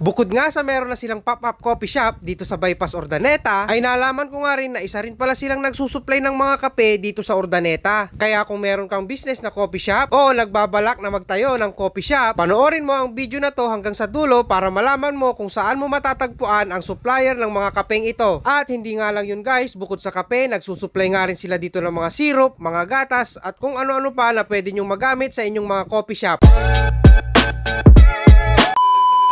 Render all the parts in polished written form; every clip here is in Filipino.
Bukod nga sa meron na silang pop-up coffee shop dito sa Bypass Urdaneta, ay nalaman ko nga rin na isa rin pala silang nagsusupply ng mga kape dito sa Urdaneta. Kaya kung meron kang business na coffee shop o nagbabalak na magtayo ng coffee shop, panoorin mo ang video na to hanggang sa dulo para malaman mo kung saan mo matatagpuan ang supplier ng mga kapeng ito. At hindi nga lang yun guys, bukod sa kape, nagsusupply nga rin sila dito ng mga syrup, mga gatas at kung ano-ano pa na pwede nyong magamit sa inyong mga coffee shop.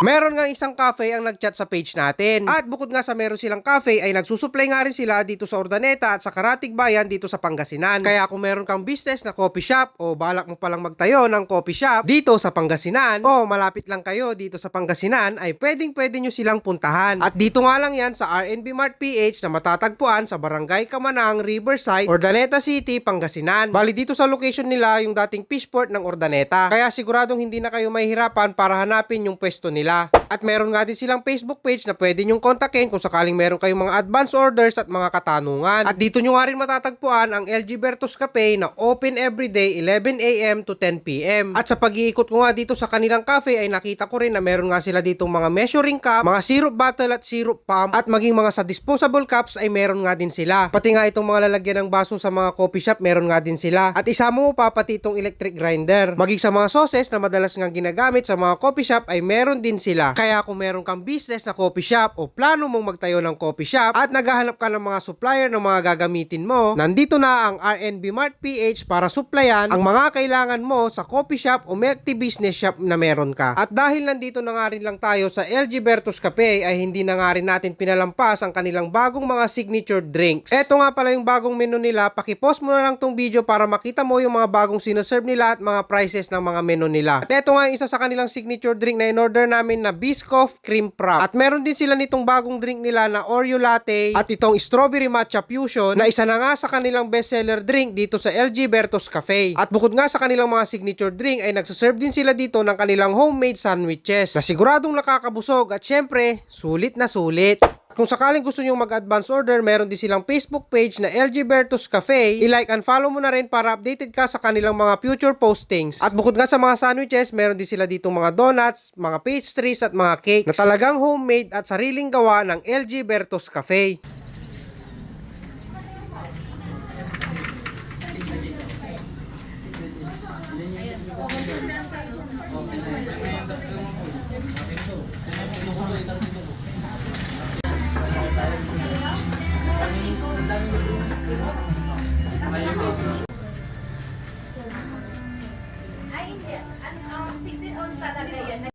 Meron nga isang cafe ang nagchat sa page natin. At bukod nga sa meron silang cafe ay nagsusupply nga rin sila dito sa Urdaneta at sa Karatig Bayan dito sa Pangasinan. Kaya kung meron kang business na coffee shop o balak mo palang magtayo ng coffee shop dito sa Pangasinan o malapit lang kayo dito sa Pangasinan ay pwede nyo silang puntahan. At dito nga lang yan sa RNB Mart PH na matatagpuan sa Barangay Kamanang, Riverside, Urdaneta City, Pangasinan. Bali dito sa location nila yung dating fishport ng Urdaneta. Kaya siguradong hindi na kayo mahihirapan para hanapin yung pwesto nila. At meron nga din silang Facebook page na pwede nyong kontakin kung sakaling meron kayong mga advance orders at mga katanungan. At dito nyo nga rin matatagpuan ang LG Bertos Cafe na open everyday 11 AM to 10 PM. At sa pag-iikot ko nga dito sa kanilang cafe ay nakita ko rin na meron nga sila ditong mga measuring cup, mga syrup bottle at syrup pump at maging mga sa disposable cups ay meron nga din sila. Pati nga itong mga lalagyan ng baso sa mga coffee shop meron nga din sila. At isama mo pa pati itong electric grinder. Maging sa mga sauces na madalas nga ginagamit sa mga coffee shop ay meron din sila. Kaya kung meron kang business na coffee shop o plano mong magtayo ng coffee shop at naghahanap ka ng mga supplier ng mga gagamitin mo, nandito na ang RNB Mart PH para supplyan ang mga kailangan mo sa coffee shop o multi business shop na meron ka. At dahil nandito na nga rin lang tayo sa LG Bertos Cafe ay hindi na nga rin natin pinalampas ang kanilang bagong mga signature drinks. Eto nga pala yung bagong menu nila, pakipost mo na lang tong video para makita mo yung mga bagong sinaserve nila at mga prices ng mga menu nila. At eto nga yung isa sa kanilang signature drink na in-order namin na Biscoff Cream Frap. At meron din sila nitong bagong drink nila na Oreo Latte at itong Strawberry Matcha Fusion na isa na nga sa kanilang bestseller drink dito sa LG Bertos Cafe. At bukod nga sa kanilang mga signature drink ay nagsaserve din sila dito ng kanilang homemade sandwiches na siguradong nakakabusog at syempre sulit na sulit. Kung sakaling gusto nyo mag-advance order, meron din silang Facebook page na LG Bertos Cafe. I-like and follow mo na rin para updated ka sa kanilang mga future postings. At bukod nga sa mga sandwiches, meron din sila ditong mga donuts, mga pastries at mga cakes na talagang homemade at sariling gawa ng LG Bertos Cafe.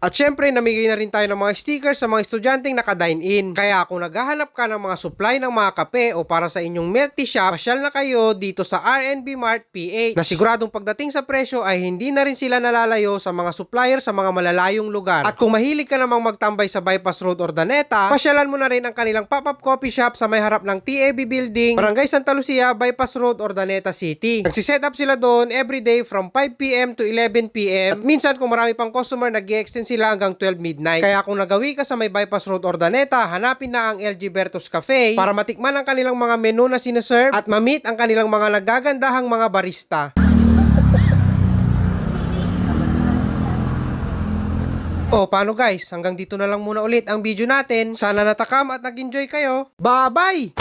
At syempre, namigay na rin tayo ng mga stickers sa mga estudyanteng naka-dine-in. Kaya kung naghahanap ka ng mga supply ng mga kape o para sa inyong milk tea shop, pasyal na kayo dito sa RNB Mart PH. Na siguradong pagdating sa presyo ay hindi na rin sila nalalayo sa mga supplier sa mga malalayong lugar. At kung mahilig ka namang magtambay sa Bypass Road Urdaneta, pasyalan mo na rin ang kanilang pop-up coffee shop sa may harap ng TAB Building, Barangay Santa Lucia, Bypass Road Urdaneta City. Nagsiset up sila doon everyday from 5 PM to 11 PM. At minsan kung marami pang customer, nag-i-extend sila hanggang 12 midnight. Kaya kung nagawi ka sa may Bypass Road Urdaneta, hanapin na ang LG Bertos Cafe para matikman ang kanilang mga menu na sinaserve at ma-meet ang kanilang mga nagagandahang mga barista. O paano guys, hanggang dito na lang muna ulit ang video natin. Sana natakam at nag-enjoy kayo. Bye-bye!